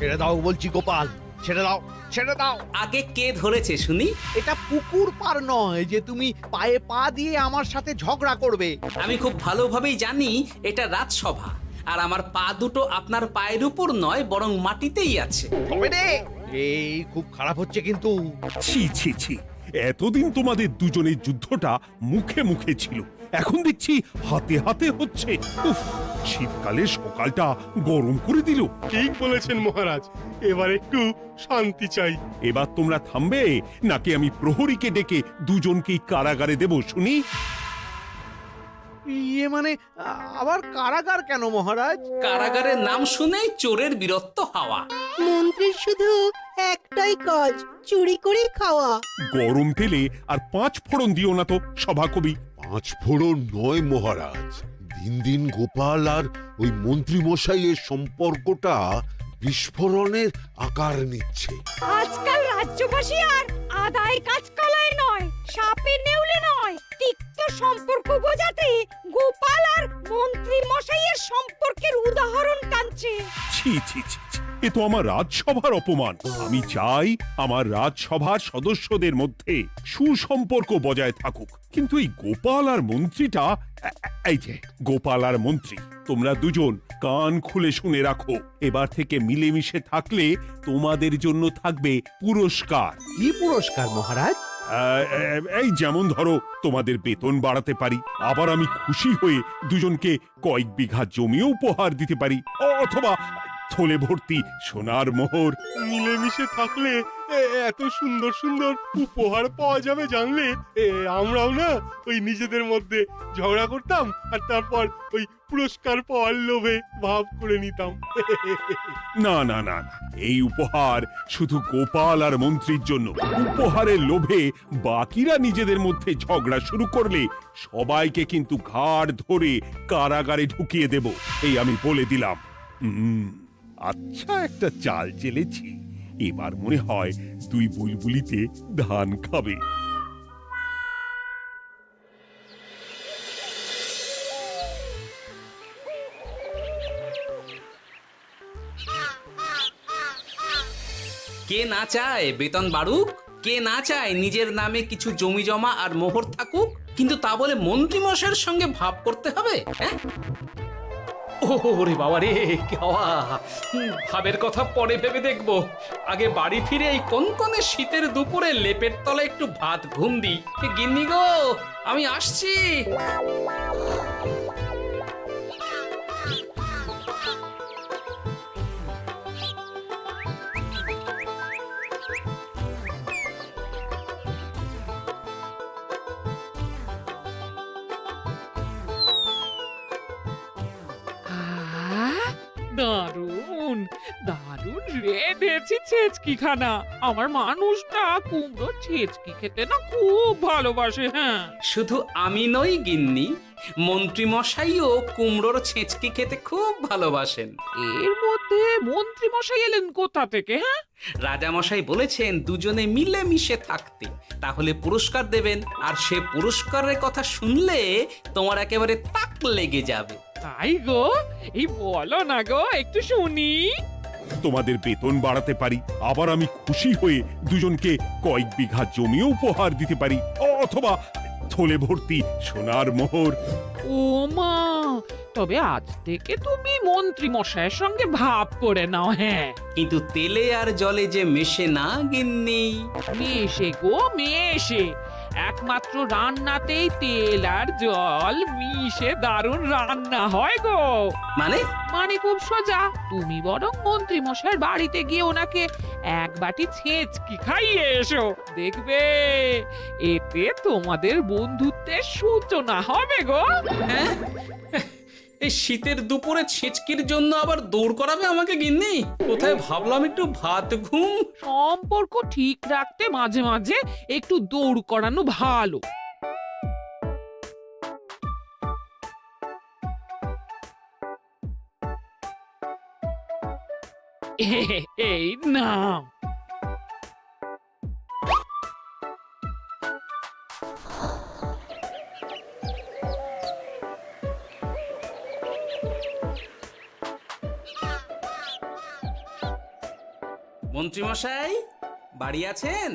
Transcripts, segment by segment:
ছেড়ে দাও বলছি গোপাল, ছেড়ে দাও, ছেড়ে দাও। আগে কে ধরেছে শুনি? এটা পুকুর পার নয় যে তুমি পায়ে পা দিয়ে আমার সাথে ঝগড়া করবে। আমি খুব ভালোভাবেই জানি এটা রাজসভা, আর আমার পা দুটো আপনার পায়ের উপর নয় বরং মাটিতেই আছে। তবে রে, এই খুব খারাপ হচ্ছে কিন্তু। ছি ছি ছি, এতদিন তোমাদের দুজনের যুদ্ধটা মুখে মুখে ছিল, এখন দেখছি হাতে হাতে হচ্ছে। উফ, শীতকালে সকালটা গরম করে দিল। ঠিক বলেছেন মহারাজ, এবার একটু শান্তি চাই। এবার তোমরা থামবে নাকি আমি প্রহরীকে ডেকে দুজনকেই কারাগারে দেব শুনি? ইয়ে মানে আবার কারাগার কেন মহারাজ? কারাগারের নাম শুনেই চোরের বীরত্ব হাওয়া। মন্ত্রীর শুধু একটাই কাজ, চুরি করে খাওয়া। গরম তেলে আর 5 ফোড়ন দিও না তো সভাকবি। 5 ফোড়ন নয় মহারাজ, দিন দিন গোপাল আর ওই মন্ত্রী মশাইয়ের সম্পর্কটা বিস্ফোরণের আকার নিচ্ছে। আজকাল রাজ্যবাসী আর আদায় কাজকালায় নয়, সাপে নেউলে নয়, তিক্ত সম্পর্ক বোঝাতে গোপাল আর মন্ত্রী মশাইয়ের সম্পর্কের উদাহরণ টানছে। ছি ছি ছি ছি, এ তো আমার রাজসভার অপমান। আমি চাই আমার রাজসভার সদস্যদের মধ্যে সুসম্পর্ক বজায় থাকুক, কিন্তু এই গোপাল আর মন্ত্রীটা, এই যে গোপাল আর মন্ত্রী, তোমরা দুজন কান খুলে শুনে রাখো, এবার থেকে মিলেমিশে থাকলে তোমাদের জন্য থাকবে পুরস্কার। কি পুরস্কার মহারাজ? এই যেমন ধরো, তোমাদের বেতন বাড়াতে পারি, আবার আমি খুশি হয়ে দুজনকে কয়েক বিঘা জমিও উপহার দিতে পারি, অথবা থলে ভর্তি সোনার মোহর। মিলেমিশে থাকলে এত সুন্দর সুন্দর উপহার পাওয়া যাবে জানলে আমরাও না ওই নিজেদের মধ্যে ঝগড়া করতাম আর তারপর ওই পুরস্কার পাওয়ার লোভে ভাব করে নিতাম। না না না না, এই উপহার শুধু গোপাল আর মন্ত্রীর জন্য। উপহারের লোভে বাকিরা নিজেদের মধ্যে ঝগড়া শুরু করলে সবাইকে কিন্তু ঘাড় ধরে কারাগারে ঢুকিয়ে দেব, এই আমি বলে দিলাম। আচ্ছা, একটা চাল চেলেছি, এবার মনে হয় দুই বুলবুলিতে ধান খাবে। কে না চায় বেতন বাড়ুক? কে না চায় নিজের নামে কিছু জমি জমা আর মোহর থাকুক? কিন্তু তা বলে মন্ত্রী মশাইয়ের সঙ্গে ভাব করতে হবে? হ্যাঁ, ওরে বাবা রে, কি হওয়া! ভাবের কথা পরে ভেবে দেখবো, আগে বাড়ি ফিরে এই কনকনে শীতের দুপুরে লেপের তলে একটু ভাত ঘুম দিই। গিন্নি গো, আমি আসছি। দারুণ দারুণ রেঁধেছি ছেচকি খানা। আমার মানুষটা কুমড়ো ছেচকি খেতে না খুব ভালোবাসে। হ্যাঁ, শুধু আমি নই গিন্নি, মন্ত্রী মশাইও কুমড়োর ছেঁচকি খেতে খুব ভালোবাসেন। এর মধ্যে মন্ত্রী মশাই এলেন কোথা থেকে? হ্যাঁ, রাজা মশাই বলেছেন দুজনে মিলে মিশে থাকতে, তাহলে পুরস্কার দেবেন, আর সে পুরস্কারের কথা শুনলে তোমার একেবারে তাক লেগে যাবে। তাই গো, এই বলো না গো, একটু শুনি। তোমাদের বেতন বাড়াতে পারি, আবার আমি খুশি হয়ে দুজনকে কয়েক বিঘা জমিও উপহার দিতে পারি, অথবা থলে ভর্তি সোনার মোহর। ও মা, তবে আজ থেকে তুমি মন্ত্রী মশাইয়ের সঙ্গে ভাব করে নাও। হ্যাঁ, কিন্তু তেলে আর জলে যে মেশে না গিন্নি। মেশে গো মেশে, একমাত্র রান্নাতেই তেল আর জল মিশে দারুণ রান্না হয় গো। মানে মানে খুব সোজা, তুমি বরং মন্ত্রী মশাইয়ের বাড়িতে গিয়ে ওনাকে এক বাটি ছেচকি খাইয়ে এসো, দেখবে এতে তোমাদের বন্ধুত্বের সূচনা হবে গো। হ্যাঁ, এই শীতের দুপুরে ছেচকির জন্য আবার দৌড় করাবে আমাকে গিন্নি? কোথায় ভাবলাম একটু ভাত ঘুম। সম্পর্ক ঠিক রাখতে মাঝে মাঝে একটু দৌড় করানো ভালো। এই নাও। মন্ত্রীমশাই বাড়ি আছেন?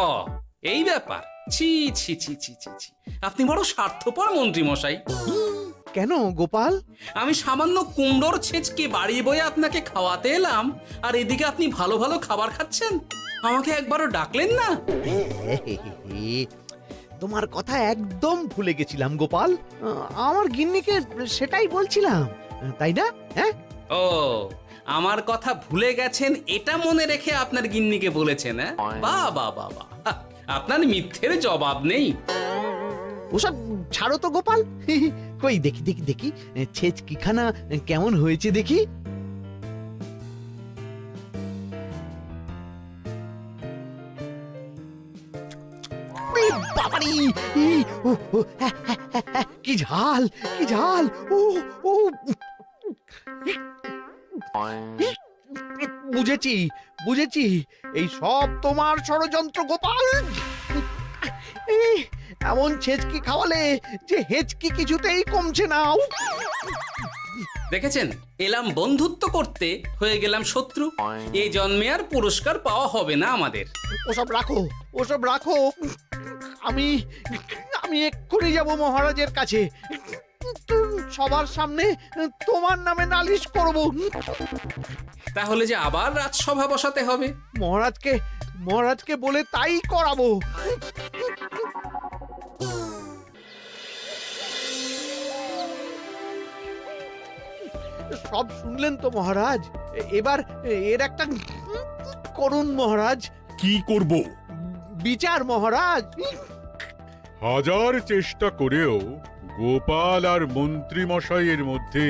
ও এই ব্যাপার, ছি ছি ছি ছি ছি ছি, আপনি বড় স্বার্থপর মন্ত্রীমশাই। কেন গোপাল? আমি সামান্য কুমড়োর ছেঁচকে বাড়ি বয়ে আপনাকে খাওয়াতে এলাম, আর এদিকে আপনি ভালো ভালো খাবার খাচ্ছেন, আমাকে একবারও ডাকলেন না। তোমার কথা একদম ভুলে গেছিলাম গোপাল। আমার গিন্নিকে সেটাই বলছিলাম, তাই না? হ্যাঁ, ও আমার কথা ভুলে গেছেন এটা মনে রেখে আপনার গিন্নিকে বলেছেন? হ্যাঁ, বাহ বাহ বাহ বাহ, আপনার মিথ্যের জবাব নেই। ওসব ছাড়ো তো গোপাল। কই দেখি দেখি দেখি ছেচকিখানা কেমন হয়েছে দেখি। এ বাবারে! কি ঝাল, কি ঝাল! ও ও বুঝেছি বুঝেছি, এই সব তোমার ষড়যন্ত্র গোপাল। এই, এমন ছেচকি খাওয়ালে যে হেচকি কিছুতেই কমছে না। দেখেছেন, এলাম বন্ধুত্ব করতে, হয়ে গেলাম শত্রু। এই জন্মে আর পুরস্কার পাওয়া হবে না আমাদের। ওসব রাখো, ওসব রাখো। আমি আমি এক্ষুনি যাব মহারাজের কাছে, সবার সামনে তোমার নামে নালিশ করব। তাহলে যে আবার রাজসভা বসাতে হবে। মহারাজকে বলে তাই করাবো। সব শুনলেন তো মহারাজ, এবার এর একটা করুন মহারাজ। কি করব? বিচার মহারাজ। হাজার চেষ্টা করেও গোপাল আর মন্ত্রী মশাইয়ের মধ্যে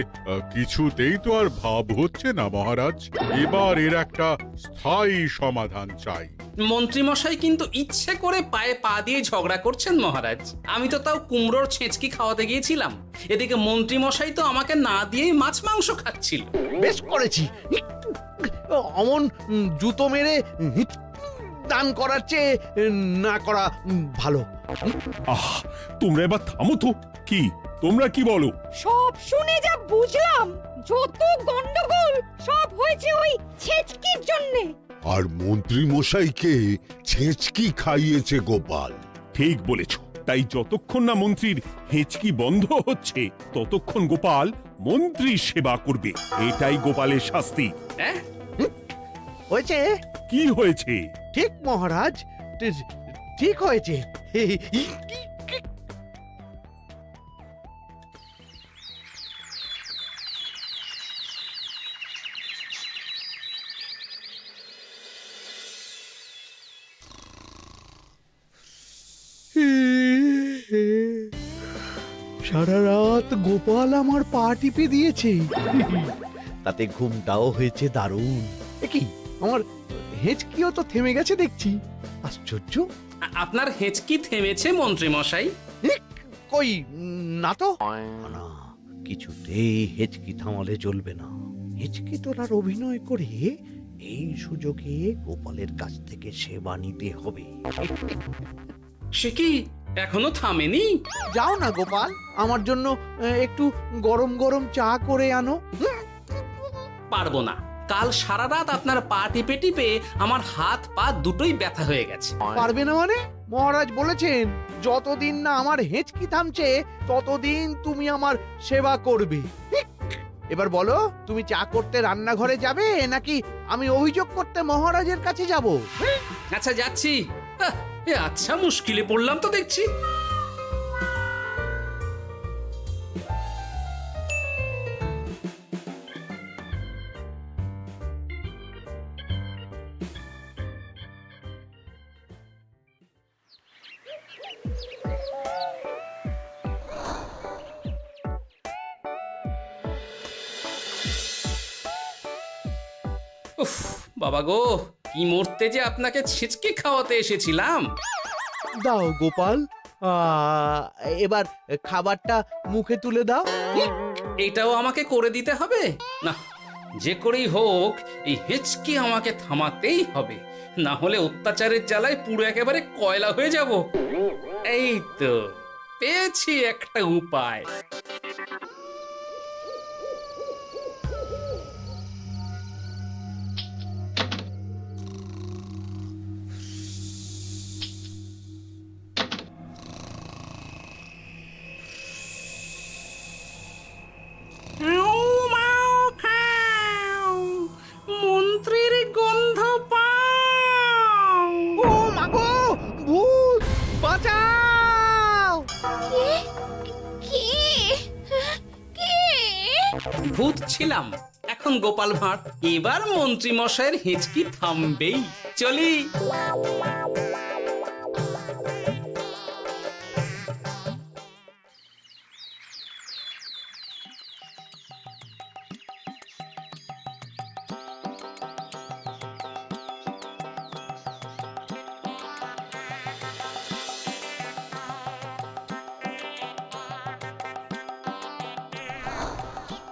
কিছুতেই তো আর ভাব হচ্ছে না মহারাজ। এবার এর একটা স্থায়ী সমাধান চাই। মন্ত্রীমশাই কিন্তু ইচ্ছে করে পায়ে পা দিয়ে ঝগড়া করছেন মহারাজ। আমি তো তাও কুমড়োর ছেঁচকি খাওয়াতে গিয়েছিলাম, এদিকে মন্ত্রীমশাই তো আমাকে না দিয়েই মাছ মাংস খাচ্ছিল। বেশ করেছি, অমন জুতো মেরে দান করার চেয়ে না করা ভালো। আহ, তোমরা এবার থামো তো। কি তোমরা কি বলো? সব শুনে যা বুঝলাম, যত গন্ডগোল সব হয়েছে ওই ছেচকির জন্য। আর মন্ত্রী মশাইকে ছেঁচকি খাইয়েছে গোপাল। ঠিক বলেছ। তাই যতক্ষণ না মন্ত্রীর হেঁচকি বন্ধ হচ্ছে ততক্ষণ গোপাল মন্ত্রীর সেবা করবে। এটাই গোপালের শাস্তি। হ্যাঁ, হয়েছে? কি হয়েছে? ঠিক মহারাজ, ঠিক হয়েছে। সারা রাত গোপাল আমার পা টিপে দিয়েছে, তাতে ঘুমটাও হয়েছে দারুণ। কি আমার হেঁচকিও তো থেমে গেছে দেখছি, আশ্চর্য। আপনার হেঁচকি থেমেছে মন্ত্রীমশাই? কই না তো। না, কিছুতেই হেঁচকি থামালে চলবে না। হেঁচকি তোলার অভিনয় করে এই সুযোগে গোপালের কাছ থেকে সেবা নিতে হবে। সে কি এখনো থামেনি? যাও না গোপাল, আমার জন্য একটু গরম গরম চা করে আনো। পারবো না, কাল সারা রাত আপনার পা টিপে টিপে আমার হাত পা দুটোই ব্যথা হয়ে গেছে। পারবে না মানে? মহারাজ বলেছেন যতদিন না আমার হেঁচকি থামছে ততদিন তুমি আমার সেবা করবে। এবার বলো, তুমি চা করতে রান্নাঘরে যাবে নাকি আমি অভিযোগ করতে মহারাজের কাছে যাব? আচ্ছা যাচ্ছি। আচ্ছা, মুশকিলে পড়লাম তো দেখছি। উফ বাবা গো, কি মরতে যে আপনাকে ছিচকে খাওয়াতে এসেছিলাম। দাও গোপাল, এবার খাবারটা মুখে তুলে দাও। এটাও আমাকে করে দিতে হবে? না, যে করেই হোক এই হেঁচকি আমাকে থামাতেই হবে, না হলে অত্যাচারের জ্বালায় পুরো একেবারে কয়লা হয়ে যাব। এই তো পেয়েছি একটা উপায়। ভূত ছিলাম, এখন গোপাল ভাঁড়। এবার মন্ত্রী মশাইয়ের হেঁচকি থামবেই। চলি।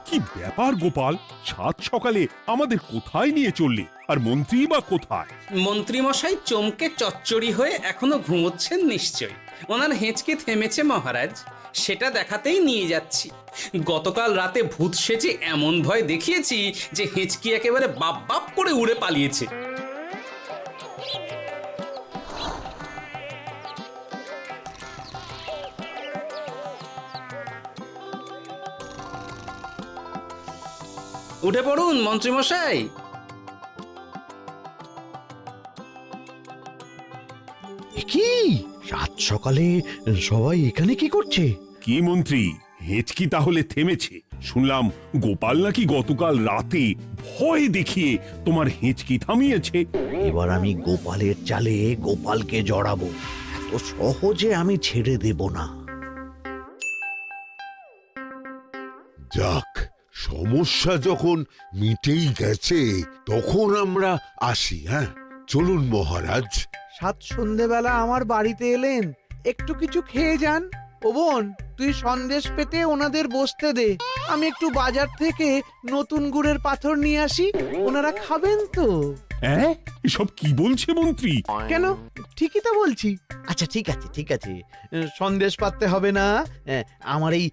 কি ব্যাপার গোপাল, সাত সকালে আমাদের কোথায় নিয়ে চললি? আর মন্ত্রী বা কোথায়? মন্ত্রী মশাই চমকে চচ্চড়ি হয়ে এখনো ঘুমোচ্ছেন নিশ্চয়ই। ওনার হেঁচকি থেমেছে মহারাজ, সেটা দেখাতেই নিয়ে যাচ্ছি। গতকাল রাতে ভূত সেজে এমন ভয় দেখিয়েছি যে হেঁচকি একেবারে বাপ বাপ করে উড়ে পালিয়েছে। উঠে পড়ুন মন্ত্রী মশাই। কি সাত সকালে সবাই এখানে কি করছে? কি মন্ত্রী, হেঁচকি তাহলে থেমেছে? শুনলাম গোপাল নাকি গতকাল রাতে ভয় দেখিয়ে তোমার হেঁচকি থামিয়েছে। এবার আমি গোপালের চালে গোপালকে জড়াবো, এত সহজে আমি ছেড়ে দেব না। যাক, সমস্যা যখন মিটেই গেছে তখন আমরা আসি। হ্যাঁ, চলুন মহারাজ। সাত সন্ধেবেলা আমার বাড়িতে এলেন, একটু কিছু খেয়ে যান। ও বোন, তুই সন্দেশ পেতে ওনাদের বসতে দে, আমি একটু বাজার থেকে নতুন গুড়ের পাথর নিয়ে আসি, ওনারা খাবেন তো। হ্যাঁ, এসব কি বলছে মন্ত্রী? কেন, ঠিকই তো বলছি। আচ্ছা ঠিক আছে ঠিক আছে, সন্দেশ পাততে হবে না। আমার এই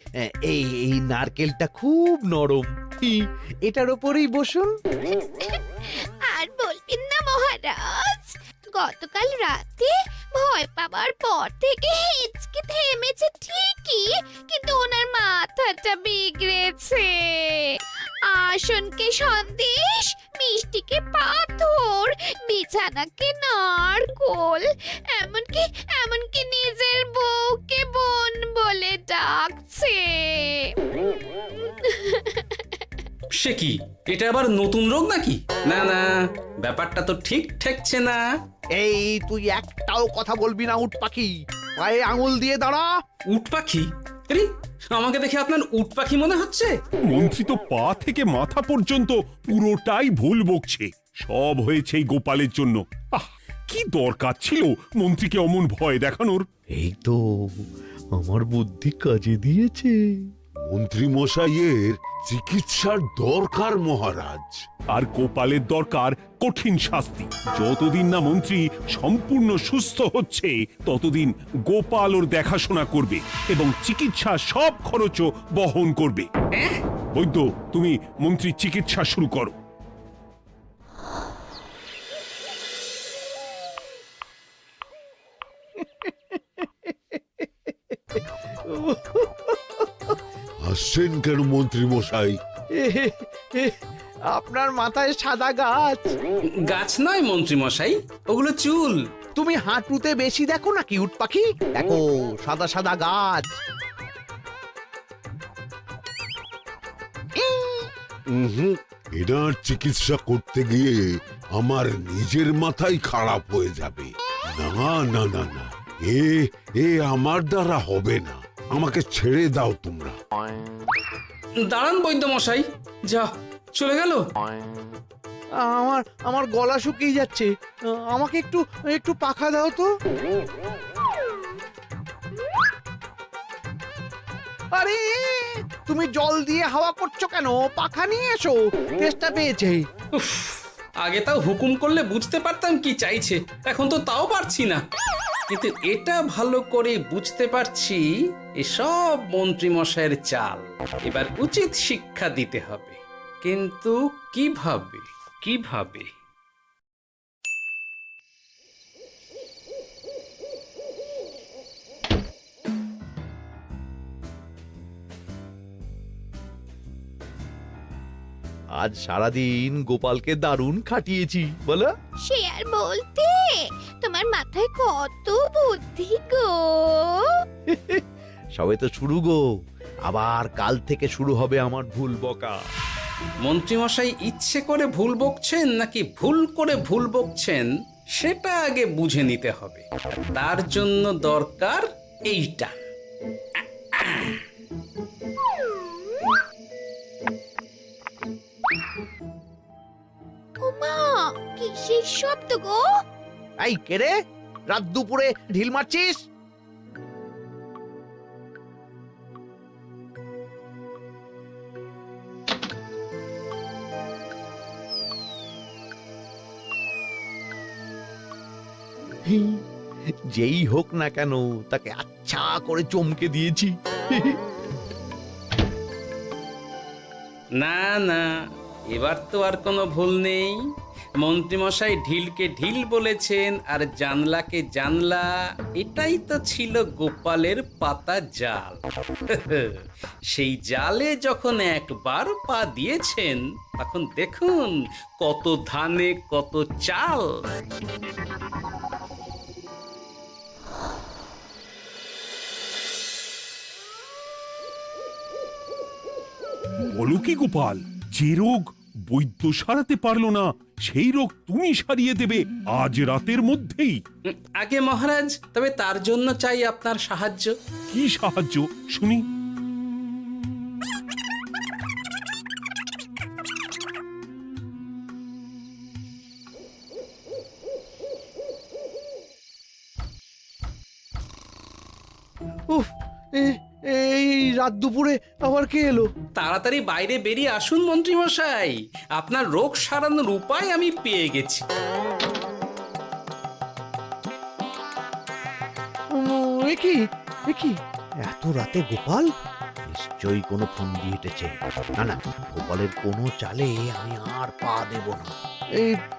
এই এই নারকেলটা খুব নরম, এটার ওপরেই বসুন। আর বলবেন না মহারাজ, গতকাল রাতে ভয় পাবার পর থেকে হেঁচকি থেমেছে ঠিকই, কিন্তু ওনার মাথাটা বিগড়েছে। আসনকে সন্দেশ, মিষ্টিকে পাথর, বিছানাকে নারকোল, এমনকি নিজের বউকে বোন বলে ডাকছে। সে কি, এটা আবার নতুন রোগ নাকি? না না, ব্যাপারটা তো ঠিক ঠেকছে না। এই তুই একটাও কথা বলবি না উট পাখি, পায়ে আঙুল দিয়ে দাঁড়া। উট পাখি? আরে, আমাকে দেখে আপনার উট পাখি মনে হচ্ছে? মন্ত্রী তো পা থেকে মাথা পর্যন্ত পুরোটাই ভুল বকছে। সব হয়েছে এই গোপালের জন্য। আহ, কি দরকার ছিল মন্ত্রীকে অমন ভয় দেখানোর? এই তো আমার বুদ্ধি কাজে দিয়েছে। মন্ত্রী মশাইয়ের চিকিৎসার দরকার মহারাজ। আর গোপালের দরকার কঠিন শাস্তি। যতদিন না মন্ত্রী সম্পূর্ণ সুস্থ হচ্ছে ততদিন গোপাল ওর দেখাশোনা করবে এবং চিকিৎসা সব খরচও বহন করবে। বৈদ্য, তুমি মন্ত্রীর চিকিৎসা শুরু করো। হাসছেন কেন মন্ত্রী মশাই? আপনার মাথায় সাদা গাছ। গাছ নয় মন্ত্রী মশাই, ওগুলো চুল। তুমি হাঁটুতে বেশি দেখো নাকি উট পাখি? দেখো সাদা সাদা গাছ। এনার চিকিৎসা করতে গিয়ে আমার নিজের মাথাই খারাপ হয়ে যাবে। না না না না, এ আমার দ্বারা হবে না। আমাকে ছেড়ে দাও তোমরা। দাঁড়ান বৈদ্য মশাই, যা চলে গেল। আমার গলা শুকিয়ে যাচ্ছে, আমাকে একটু একটু পাখা দাও তো। আরে তুমি জল দিয়ে হাওয়া করছো কেন? পাখা নিয়ে এসো, তেষ্টা পেয়েছে। উফ, আগে তাও হুকুম করলে বুঝতে পারতাম কি চাইছে, এখন তো তাও পারছি না। কিন্তু এটা ভালো করে বুঝতে পারছি এসব মন্ত্রী মশাইয়ের চাল। এবার উচিত শিক্ষা দিতে হবে, কিন্তু কিভাবে কিভাবে? আজ সারাদিন গোপালকে দারুণ খাটিয়েছি বলো। সে আর বলতে, তোমার মাথায় কত বুদ্ধি গো। সবে তো শুরু গো, আবার কাল থেকে শুরু হবে আমার ভুল বকা। মন্ত্রীমশাই ইচ্ছে করে ভুল বকছেন নাকি ভুল করে ভুল বকছেন সেটা আগে বুঝে নিতে হবে। তার জন্য দরকার এইটা। ওমা কিসের শব্দ গো? এই কে রে, রাত দুপুরে ঢিল মারছিস? যেই হোক না কেন তাকে আচ্ছা করে চমকে দিয়েছি। না না, এবার তো আর কোনো ভুল নেই। মন্ত্রীমশাই ঢিলকে ঢিল বলেছেন আর জানলাকে জানলা, এটাই তো ছিল গোপালের পাতা জাল। সেই জালে যখন একবার পা দিয়েছেন তখন দেখুন কত ধানে কত চাল। বলো কি গোপাল, যে রোগ বৈদ্য সারাতে পারলো না সেই রোগ তুমি সারিয়ে দেবে আজ রাতের মধ্যেই? আগে মহারাজ, তবে তার জন্য চাই আপনার সাহায্য। কি সাহায্য শুনি? উফ, এই রাত দুপুরে আবার কে এলো? তাড়াতাড়ি বাইরে বেরিয়ে আসুন মন্ত্রীমশাই, আপনার রোগ সারানোর উপায় আমি পেয়ে গেছি। কি এত রাতে গোপাল? নিশ্চয়ই কোনো ফোন দিয়ে হেঁটেছে। না না, গোপালের কোনো চালে আমি আর পা দেব না।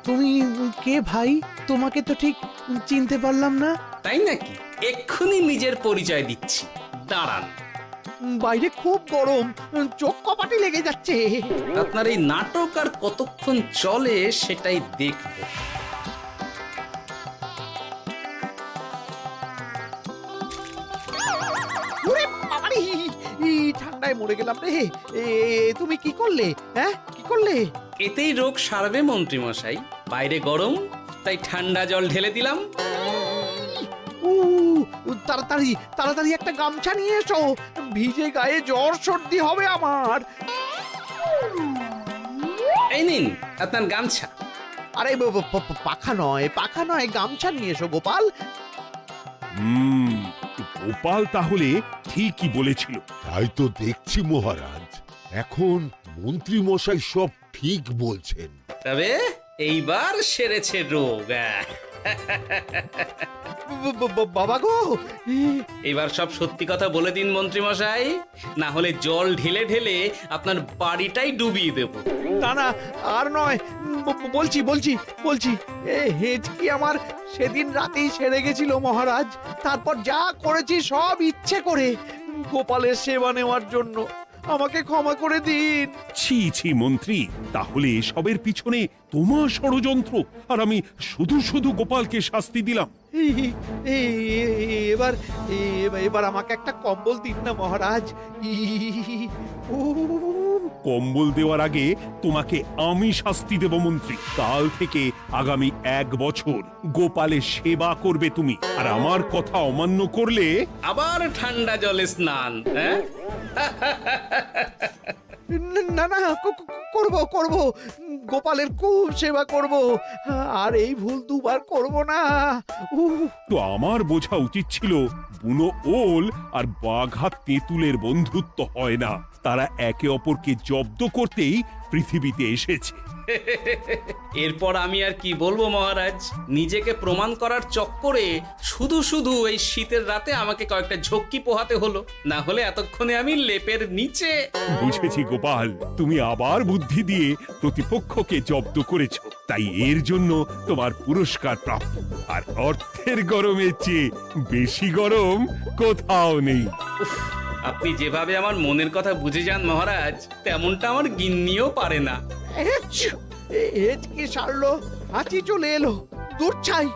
তুমি কে ভাই? তোমাকে তো ঠিক চিনতে পারলাম না। তাই নাকি? এক্ষুনি নিজের পরিচয় দিচ্ছি, দাঁড়ান। বাইরে খুব গরম, চোখ কপাটে লেগে যাচ্ছে। আপনার এই নাটক আর কতক্ষণ চলে সেটাই দেখব। ওরে বাবারে, এই ঠান্ডায় মরে গেলাম রে। তুমি কি করলে? হ্যাঁ, কি করলে? এতেই রোগ সারবে মন্ত্রীমশাই। বাইরে গরম, তাই ঠান্ডা জল ঢেলে দিলাম। তাড়াতাড়ি তাড়াতাড়ি একটা গামছা নিয়ে এসো, ভিজে গায়ে জ্বর সর্দি হবে আমার। এই নিন আপনার গামছা। আরে পাখা নয়, গামছা নিয়ে এসো গোপাল। গোপাল তাহলে ঠিকই বলেছিল। তাই তো দেখছি মহারাজ, এখন মন্ত্রী মশাই সব ঠিক বলছেন। তবে এইবার সেরেছে রোগ। বাবা গো, এবার সব সত্যি কথা বলে দিন মন্ত্রীমশাই, না হলে জল ঢেলে ঢেলে আপনার বাড়িটাই ডুবিয়ে দেব। না না, আর নয়, বলছি হেঁচকি আমার সেদিন রাতেই সেরে গেছিল মহারাজ। তারপর যা করেছি সব ইচ্ছে করে, গোপালের সেবা নেওয়ার জন্য। আমাকে ক্ষমা করে দিন। ছি ছি মন্ত্রী, তাহলে এসবের পিছনে তোমার ষড়যন্ত্র, আর আমি শুধু শুধু গোপালকে শাস্তি দিলাম। এবার এবার আমাকে একটা কম্বল দিন না মহারাজ। কম্বল দেওয়ার আগে তোমাকে আমি শাস্তি দেব মন্ত্রী। কাল থেকে আগামী 1 বছর গোপালের সেবা করবে তুমি, আর আমার কথা অমান্য করলে আবার ঠান্ডা জলে স্নান। হ্যাঁ, না না, করব, গোপালের খুব সেবা করব, আর এই ভুল দুবার করব না। তো আমার বোঝা উচিত ছিল বুনো ওল আর বাঘা তেঁতুলের বন্ধুত্ব হয় না, তারা একে অপরকে জব্দ করতেই পৃথিবীতে এসেছে। এরপর আমি আর কি বলবো মহারাজ, নিজেকে প্রমাণ করার চক্করে শুধু শুধু এই শীতের রাতে আমাকে কয়েকটা ঝক্কি পোহাতে হলো, না হলে এতক্ষণে আমি লেপের নিচে। বুঝেছি গোপাল, তুমি আবার বুদ্ধি দিয়ে প্রতিপক্ষকে জব্দ করেছো, তাই এর জন্য তোমার পুরস্কার প্রাপ্য। আর অর্থের গরমের চেয়ে বেশি গরম কোথাও নেই। উফ, আপনি যেভাবে আমার মনের কথা বুঝে যান মহারাজ, তেমনটা আমার গিন্নিও পারে না। হেঁচকি সারলো, হাঁচি চলে এলো, দূর চাই।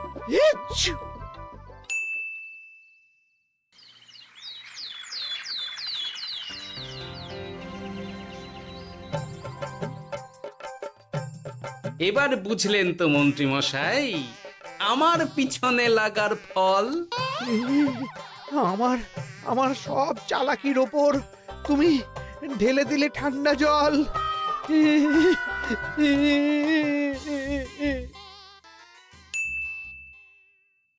এবার বুঝলেন তো মন্ত্রী মশাই আমার পিছনে লাগার ফল। আমার আমার সব চালাকির ওপর তুমি ঢেলে দিলে ঠান্ডা জল।